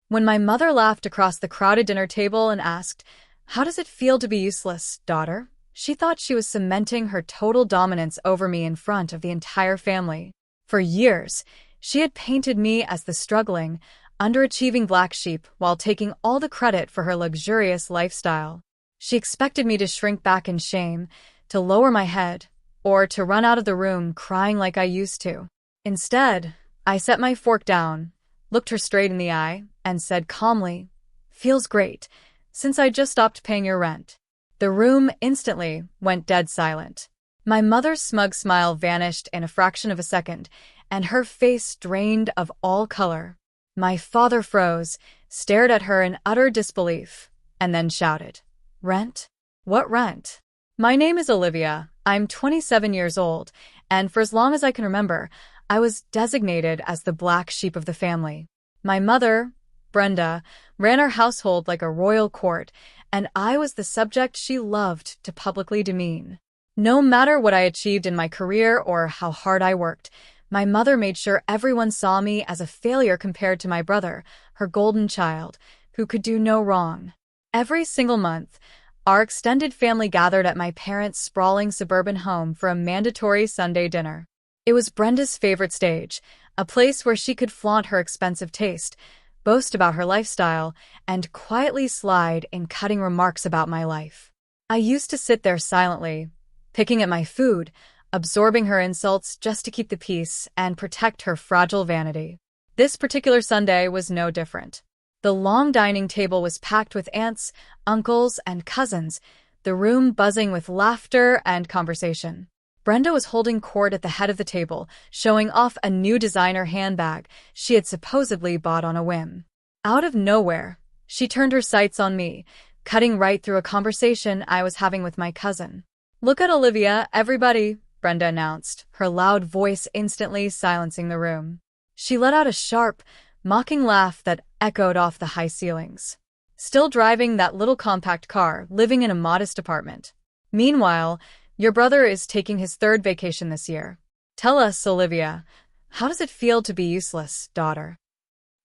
when my mother laughed across the crowded dinner table and asked, "How does it feel to be useless, daughter?" She thought she was cementing her total dominance over me in front of the entire family. For years, she had painted me as the struggling, underachieving black sheep while taking all the credit for her luxurious lifestyle. She expected me to shrink back in shame, to lower my head, or to run out of the room crying like I used to. Instead, I set my fork down, looked her straight in the eye, and said calmly, "Feels great, since I just stopped paying your rent." The room instantly went dead silent. My mother's smug smile vanished in a fraction of a second, and her face drained of all color. My father froze, stared at her in utter disbelief, and then shouted, "Rent? What rent?" "My name is Olivia. I'm 27 years old, and for as long as I can remember, I was designated as the black sheep of the family. My mother, Brenda, ran our household like a royal court, and I was the subject she loved to publicly demean. No matter what I achieved in my career or how hard I worked, my mother made sure everyone saw me as a failure compared to my brother, her golden child, who could do no wrong. Every single month, our extended family gathered at my parents' sprawling suburban home for a mandatory Sunday dinner. It was Brenda's favorite stage, a place where she could flaunt her expensive taste, boast about her lifestyle, and quietly slide in cutting remarks about my life. I used to sit there silently, picking at my food, absorbing her insults just to keep the peace and protect her fragile vanity. This particular Sunday was no different. The long dining table was packed with aunts, uncles, and cousins, the room buzzing with laughter and conversation. Brenda was holding court at the head of the table, showing off a new designer handbag she had supposedly bought on a whim. Out of nowhere, she turned her sights on me, cutting right through a conversation I was having with my cousin. "Look at Olivia, everybody," Brenda announced, her loud voice instantly silencing the room. She let out a sharp, mocking laugh that echoed off the high ceilings. "Still driving that little compact car, living in a modest apartment. Meanwhile, your brother is taking his third vacation this year. Tell us, Olivia, how does it feel to be useless, daughter?"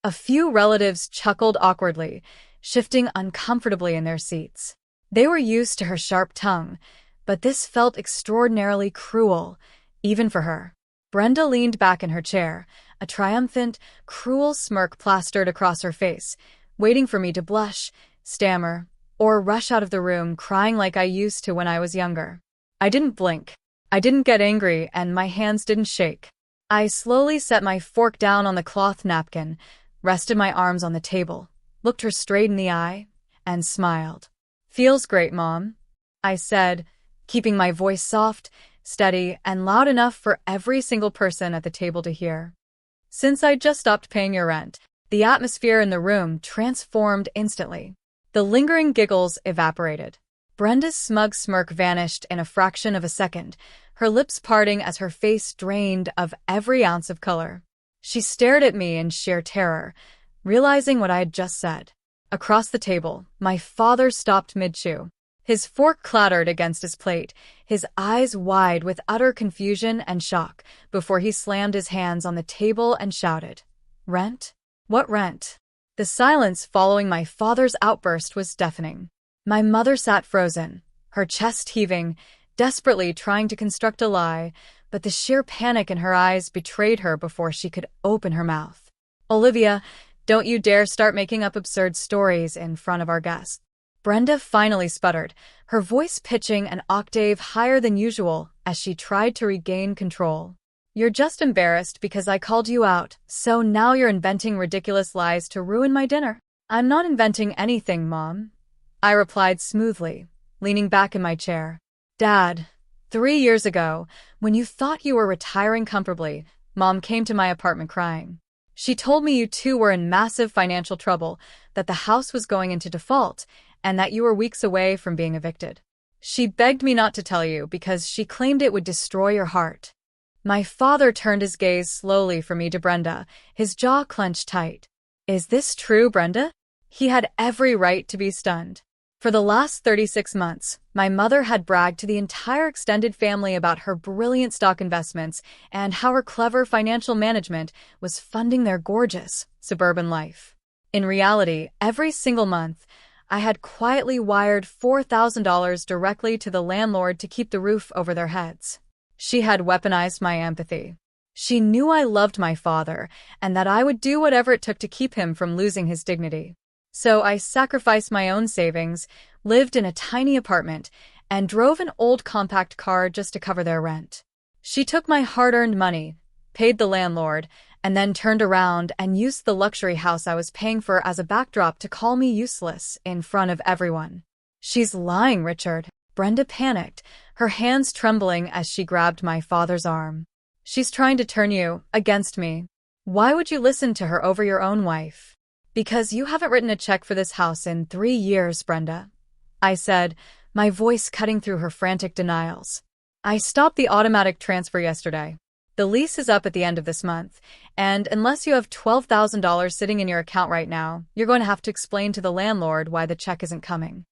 A few relatives chuckled awkwardly, shifting uncomfortably in their seats. They were used to her sharp tongue, but this felt extraordinarily cruel, even for her. Brenda leaned back in her chair, a triumphant, cruel smirk plastered across her face, waiting for me to blush, stammer, or rush out of the room crying like I used to when I was younger. I didn't blink. I didn't get angry, and my hands didn't shake. I slowly set my fork down on the cloth napkin, rested my arms on the table, looked her straight in the eye, and smiled. "Feels great, Mom," I said, keeping my voice soft, steady, and loud enough for every single person at the table to hear. "Since I just stopped paying your rent." The atmosphere in the room transformed instantly. The lingering giggles evaporated. Brenda's smug smirk vanished in a fraction of a second, her lips parting as her face drained of every ounce of color. She stared at me in sheer terror, realizing what I had just said. Across the table, my father stopped mid-chew. His fork clattered against his plate, his eyes wide with utter confusion and shock, before he slammed his hands on the table and shouted, "Rent? What rent?" The silence following my father's outburst was deafening. My mother sat frozen, her chest heaving, desperately trying to construct a lie, but the sheer panic in her eyes betrayed her before she could open her mouth. "Olivia, don't you dare start making up absurd stories in front of our guests." Brenda finally sputtered, her voice pitching an octave higher than usual as she tried to regain control. "You're just embarrassed because I called you out, so now you're inventing ridiculous lies to ruin my dinner." "I'm not inventing anything, Mom," I replied smoothly, leaning back in my chair. "Dad, 3 years ago, when you thought you were retiring comfortably, Mom came to my apartment crying. She told me you two were in massive financial trouble, that the house was going into default, and that you were weeks away from being evicted. She begged me not to tell you because she claimed it would destroy your heart." My father turned his gaze slowly from me to Brenda, his jaw clenched tight. "Is this true, Brenda?" He had every right to be stunned. For the last 36 months, my mother had bragged to the entire extended family about her brilliant stock investments and how her clever financial management was funding their gorgeous suburban life. In reality, every single month, I had quietly wired $4,000 directly to the landlord to keep the roof over their heads. She had weaponized my empathy. She knew I loved my father and that I would do whatever it took to keep him from losing his dignity. So I sacrificed my own savings, lived in a tiny apartment, and drove an old compact car just to cover their rent. She took my hard-earned money, paid the landlord, and then turned around and used the luxury house I was paying for as a backdrop to call me useless in front of everyone. "She's lying, Richard." Brenda panicked, her hands trembling as she grabbed my father's arm. "She's trying to turn you against me. Why would you listen to her over your own wife?" "Because you haven't written a check for this house in 3 years, Brenda," I said, my voice cutting through her frantic denials. "I stopped the automatic transfer yesterday. The lease is up at the end of this month, and unless you have $12,000 sitting in your account right now, you're going to have to explain to the landlord why the check isn't coming."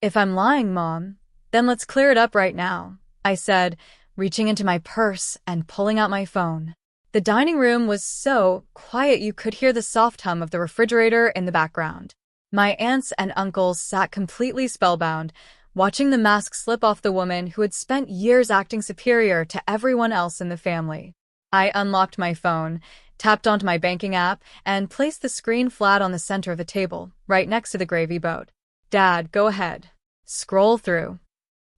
"If I'm lying, Mom, then let's clear it up right now," I said, reaching into my purse and pulling out my phone. The dining room was so quiet you could hear the soft hum of the refrigerator in the background. My aunts and uncles sat completely spellbound, watching the mask slip off the woman who had spent years acting superior to everyone else in the family. I unlocked my phone, tapped onto my banking app, and placed the screen flat on the center of the table, right next to the gravy boat. "Dad, go ahead. Scroll through."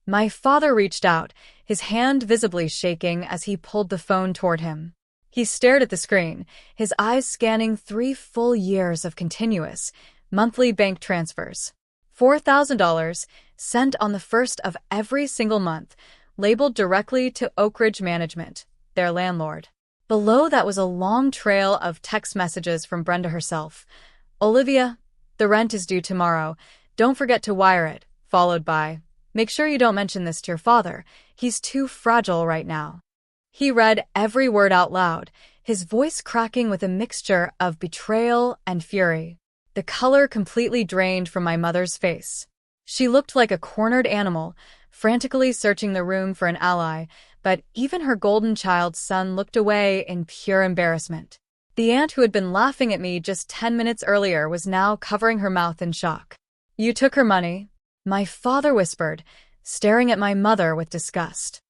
My father reached out, his hand visibly shaking as he pulled the phone toward him. He stared at the screen, his eyes scanning 3 full years of continuous, monthly bank transfers. $4,000 sent on the first of every single month, labeled directly to Oak Ridge Management, their landlord. Below that was a long trail of text messages from Brenda herself. "Olivia, the rent is due tomorrow. Don't forget to wire it," followed by, "Make sure you don't mention this to your father. He's too fragile right now." He read every word out loud, his voice cracking with a mixture of betrayal and fury. The color completely drained from my mother's face. She looked like a cornered animal, frantically searching the room for an ally, but even her golden child son looked away in pure embarrassment. The aunt who had been laughing at me just 10 minutes earlier was now covering her mouth in shock. "You took her money," my father whispered, staring at my mother with disgust.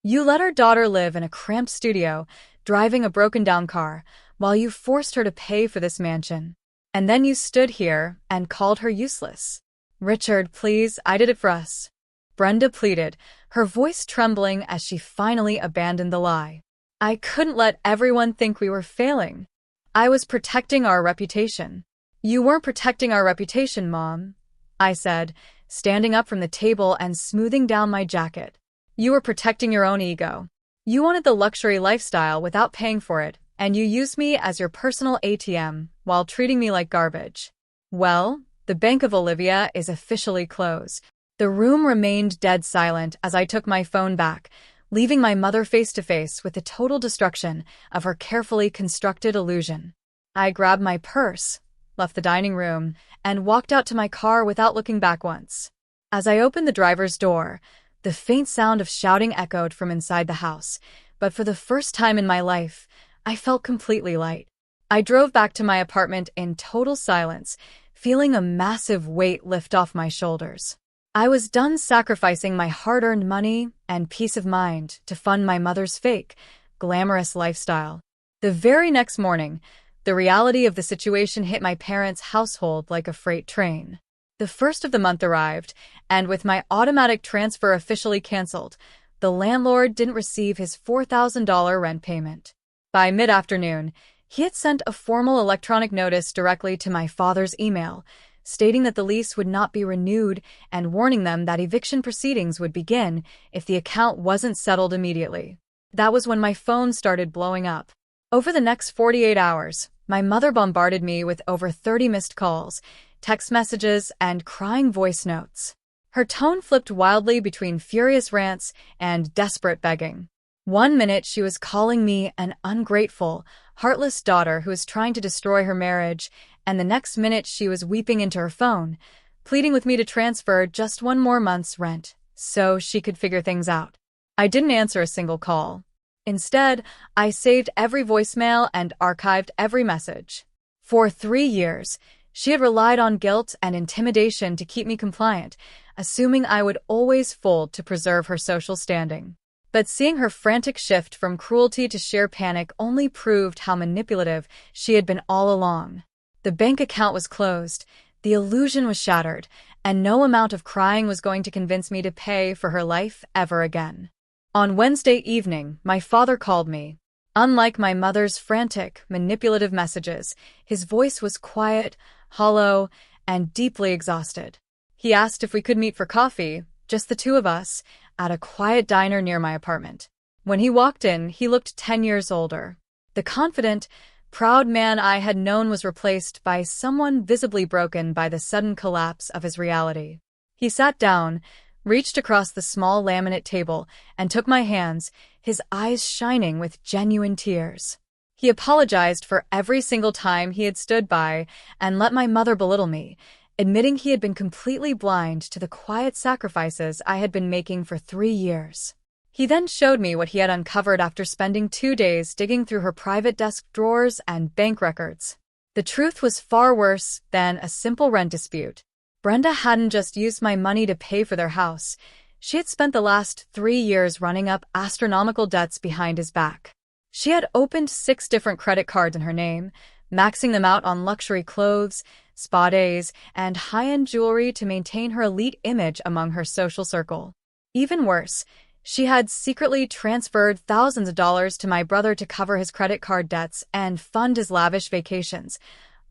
"You let our daughter live in a cramped studio, driving a broken-down car, while you forced her to pay for this mansion. And then you stood here and called her useless." "Richard, please, I did it for us," Brenda pleaded, her voice trembling as she finally abandoned the lie. "I couldn't let everyone think we were failing. I was protecting our reputation." "You weren't protecting our reputation, Mom," I said, standing up from the table and smoothing down my jacket. "You were protecting your own ego. You wanted the luxury lifestyle without paying for it, and you used me as your personal ATM while treating me like garbage. Well, the Bank of Olivia is officially closed." The room remained dead silent as I took my phone back, leaving my mother face to face with the total destruction of her carefully constructed illusion. I grabbed my purse, left the dining room, and walked out to my car without looking back once. As I opened the driver's door, the faint sound of shouting echoed from inside the house, but for the first time in my life, I felt completely light. I drove back to my apartment in total silence, feeling a massive weight lift off my shoulders. I was done sacrificing my hard-earned money and peace of mind to fund my mother's fake, glamorous lifestyle. The very next morning, the reality of the situation hit my parents' household like a freight train. The first of the month arrived, and with my automatic transfer officially canceled, the landlord didn't receive his $4,000 rent payment. By mid-afternoon, he had sent a formal electronic notice directly to my father's email, stating that the lease would not be renewed and warning them that eviction proceedings would begin if the account wasn't settled immediately. That was when my phone started blowing up. Over the next 48 hours, my mother bombarded me with over 30 missed calls, text messages, and crying voice notes. Her tone flipped wildly between furious rants and desperate begging. One minute she was calling me an ungrateful, heartless daughter who was trying to destroy her marriage, and the next minute she was weeping into her phone, pleading with me to transfer just 1 more month's rent so she could figure things out. I didn't answer a single call. Instead, I saved every voicemail and archived every message. For 3 years, she had relied on guilt and intimidation to keep me compliant, assuming I would always fold to preserve her social standing. But seeing her frantic shift from cruelty to sheer panic only proved how manipulative she had been all along. The bank account was closed, the illusion was shattered, and no amount of crying was going to convince me to pay for her life ever again. On Wednesday evening, my father called me. Unlike my mother's frantic, manipulative messages, his voice was quiet, hollow, and deeply exhausted. He asked if we could meet for coffee, just the two of us, at a quiet diner near my apartment. When he walked in, he looked 10 years older. The confident, proud man I had known was replaced by someone visibly broken by the sudden collapse of his reality. He sat down, reached across the small laminate table, and took my hands, his eyes shining with genuine tears. He apologized for every single time he had stood by and let my mother belittle me, admitting he had been completely blind to the quiet sacrifices I had been making for 3 years. He then showed me what he had uncovered after spending 2 days digging through her private desk drawers and bank records. The truth was far worse than a simple rent dispute. Brenda hadn't just used my money to pay for their house. She had spent the last 3 years running up astronomical debts behind his back. She had opened 6 different credit cards in her name, maxing them out on luxury clothes, spa days, and high-end jewelry to maintain her elite image among her social circle. Even worse, she had secretly transferred thousands of dollars to my brother to cover his credit card debts and fund his lavish vacations,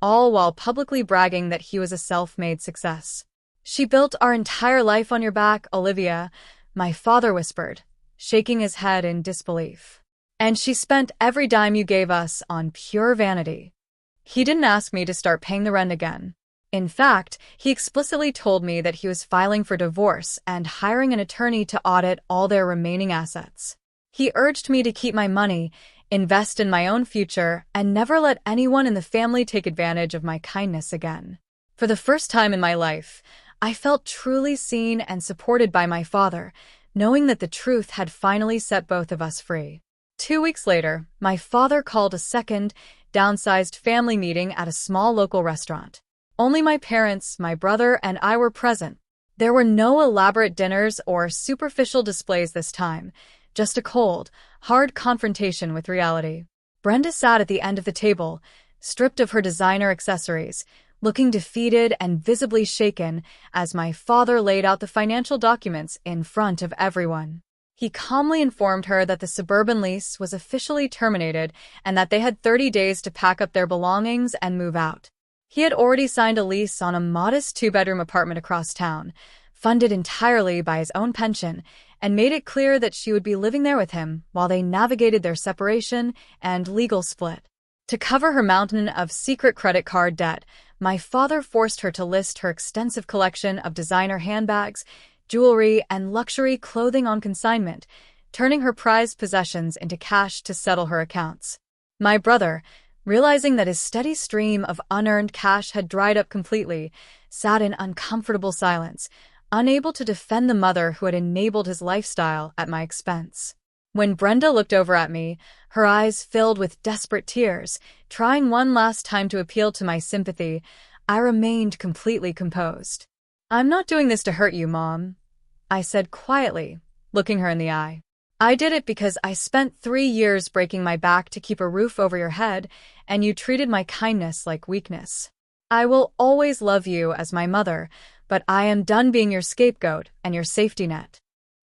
all while publicly bragging that he was a self-made success. "She built our entire life on your back, Olivia," my father whispered, shaking his head in disbelief. "And she spent every dime you gave us on pure vanity." He didn't ask me to start paying the rent again. In fact, he explicitly told me that he was filing for divorce and hiring an attorney to audit all their remaining assets. He urged me to keep my money, invest in my own future, and never let anyone in the family take advantage of my kindness again. For the first time in my life, I felt truly seen and supported by my father, knowing that the truth had finally set both of us free. 2 weeks later, my father called a second, downsized family meeting at a small local restaurant. Only my parents, my brother, and I were present. There were no elaborate dinners or superficial displays this time, just a cold, hard confrontation with reality. Brenda sat at the end of the table, stripped of her designer accessories, looking defeated and visibly shaken as my father laid out the financial documents in front of everyone. He calmly informed her that the suburban lease was officially terminated and that they had 30 days to pack up their belongings and move out. He had already signed a lease on a modest 2-bedroom apartment across town, funded entirely by his own pension, and made it clear that she would be living there with him while they navigated their separation and legal split. To cover her mountain of secret credit card debt, my father forced her to list her extensive collection of designer handbags, jewelry, and luxury clothing on consignment, turning her prized possessions into cash to settle her accounts. My brother, realizing that his steady stream of unearned cash had dried up completely, sat in uncomfortable silence, unable to defend the mother who had enabled his lifestyle at my expense. When Brenda looked over at me, her eyes filled with desperate tears, trying one last time to appeal to my sympathy, I remained completely composed. "I'm not doing this to hurt you, Mom," I said quietly, looking her in the eye. "I did it because I spent 3 years breaking my back to keep a roof over your head, and you treated my kindness like weakness. I will always love you as my mother, but I am done being your scapegoat and your safety net."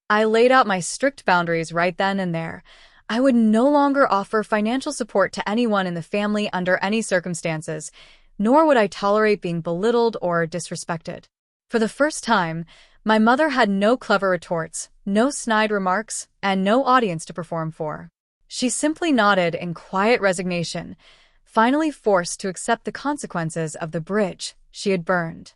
I laid out my strict boundaries right then and there. I would no longer offer financial support to anyone in the family under any circumstances, nor would I tolerate being belittled or disrespected. For the first time, my mother had no clever retorts, no snide remarks, and no audience to perform for. She simply nodded in quiet resignation, finally forced to accept the consequences of the bridge she had burned.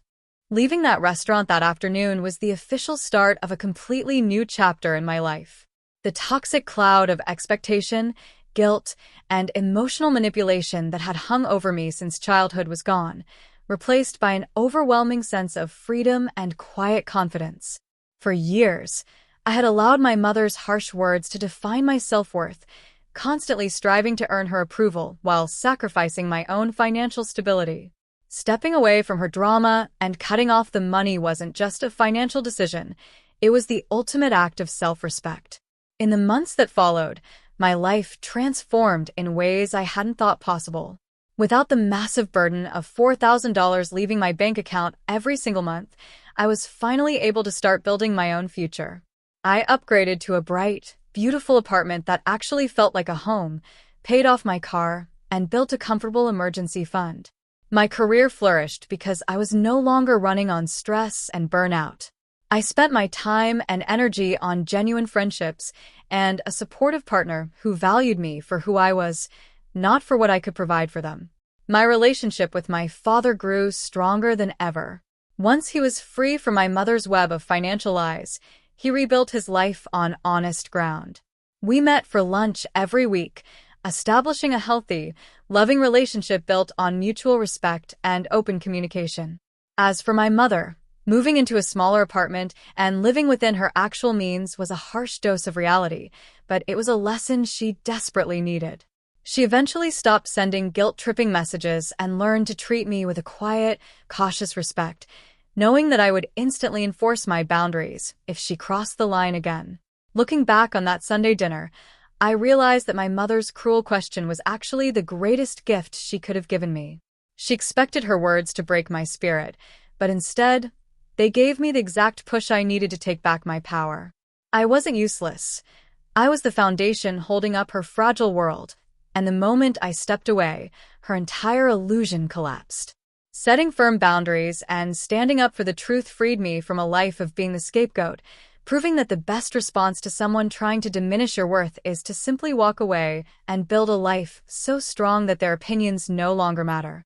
Leaving that restaurant that afternoon was the official start of a completely new chapter in my life. The toxic cloud of expectation, guilt, and emotional manipulation that had hung over me since childhood was gone, replaced by an overwhelming sense of freedom and quiet confidence. For years, I had allowed my mother's harsh words to define my self-worth, constantly striving to earn her approval while sacrificing my own financial stability. Stepping away from her drama and cutting off the money wasn't just a financial decision, it was the ultimate act of self-respect. In the months that followed, my life transformed in ways I hadn't thought possible. Without the massive burden of $4,000 leaving my bank account every single month, I was finally able to start building my own future. I upgraded to a bright, beautiful apartment that actually felt like a home, paid off my car, and built a comfortable emergency fund. My career flourished because I was no longer running on stress and burnout. I spent my time and energy on genuine friendships and a supportive partner who valued me for who I was, not for what I could provide for them. My relationship with my father grew stronger than ever. Once he was free from my mother's web of financial lies, he rebuilt his life on honest ground. We met for lunch every week, establishing a healthy, loving relationship built on mutual respect and open communication. As for my mother, moving into a smaller apartment and living within her actual means was a harsh dose of reality, but it was a lesson she desperately needed. She eventually stopped sending guilt-tripping messages and learned to treat me with a quiet, cautious respect, knowing that I would instantly enforce my boundaries if she crossed the line again. Looking back on that Sunday dinner, I realized that my mother's cruel question was actually the greatest gift she could have given me. She expected her words to break my spirit, but instead, they gave me the exact push I needed to take back my power. I wasn't useless. I was the foundation holding up her fragile world, and the moment I stepped away, her entire illusion collapsed. Setting firm boundaries and standing up for the truth freed me from a life of being the scapegoat, proving that the best response to someone trying to diminish your worth is to simply walk away and build a life so strong that their opinions no longer matter.